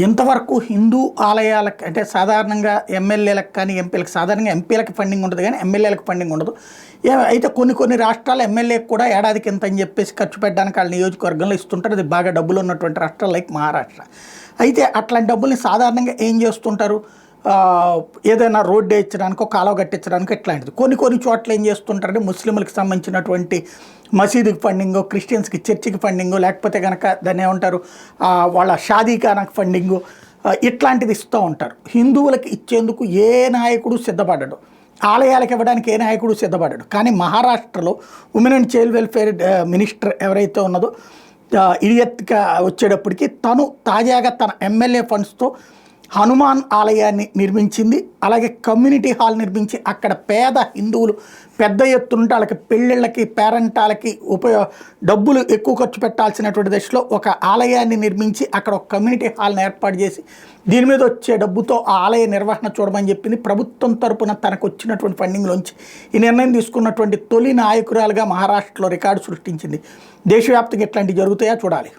ఇంతవరకు హిందూ ఆలయాలకు అంటే సాధారణంగా ఎమ్మెల్యేలకు కానీ ఎంపీలకు సాధారణంగా ఎంపీలకు ఫండింగ్ ఉంటుంది కానీ ఎమ్మెల్యేలకు ఫండింగ్ ఉండదు. అయితే కొన్ని రాష్ట్రాలు ఎమ్మెల్యేకి కూడా ఏడాదికి ఎంత అని చెప్పేసి ఖర్చు పెట్టడానికి వాళ్ళ నియోజకవర్గంలో ఇస్తుంటారు. అది బాగా డబ్బులు ఉన్నటువంటి రాష్ట్రాలు లైక్ మహారాష్ట్ర. అయితే అట్లాంటి డబ్బుల్ని సాధారణంగా ఏం చేస్తుంటారు, ఏదైనా రోడ్డు వేయించడానికో కాలువ కట్టించడానికో ఇట్లాంటిది. కొన్ని చోట్ల ఏం చేస్తుంటారంటే ముస్లింలకు సంబంధించినటువంటి మసీదుకి ఫండింగో, క్రిస్టియన్స్కి చర్చికి ఫండింగో, లేకపోతే కనుక దాన్ని ఏమంటారు వాళ్ళ షాదీఖానాకి ఫండింగు ఇట్లాంటిది ఇస్తూ ఉంటారు. హిందువులకి ఇచ్చేందుకు ఏ నాయకుడు సిద్ధపడ్డాడు, ఆలయాలకు ఇవ్వడానికి ఏ నాయకుడు సిద్ధపడ్డాడు. కానీ మహారాష్ట్రలో women and child welfare minister ఎవరైతే ఉన్నదో ఇడియట్గా వచ్చేటప్పటికి తను తాజాగా తన ఎమ్మెల్యే ఫండ్స్తో హనుమాన్ ఆలయాన్ని నిర్మించింది. అలాగే కమ్యూనిటీ హాల్ నిర్మించి అక్కడ పేద హిందువులు పెద్ద ఎత్తునుంటే వాళ్ళకి పెళ్ళిళ్ళకి పేరెంటాలకి డబ్బులు ఎక్కువ ఖర్చు పెట్టాల్సినటువంటి దశలో ఒక ఆలయాన్ని నిర్మించి అక్కడ ఒక కమ్యూనిటీ హాల్ని ఏర్పాటు చేసి దీని మీద వచ్చే డబ్బుతో ఆ ఆలయ నిర్వహణ చూడమని చెప్పింది. ప్రభుత్వం తరపున తనకు వచ్చినటువంటి ఫండింగ్లోంచి ఈ నిర్ణయం తీసుకున్నటువంటి తొలి నాయకురాలుగా మహారాష్ట్రలో రికార్డు సృష్టించింది. దేశవ్యాప్తంగా ఇట్లాంటివి జరుగుతాయా చూడాలి.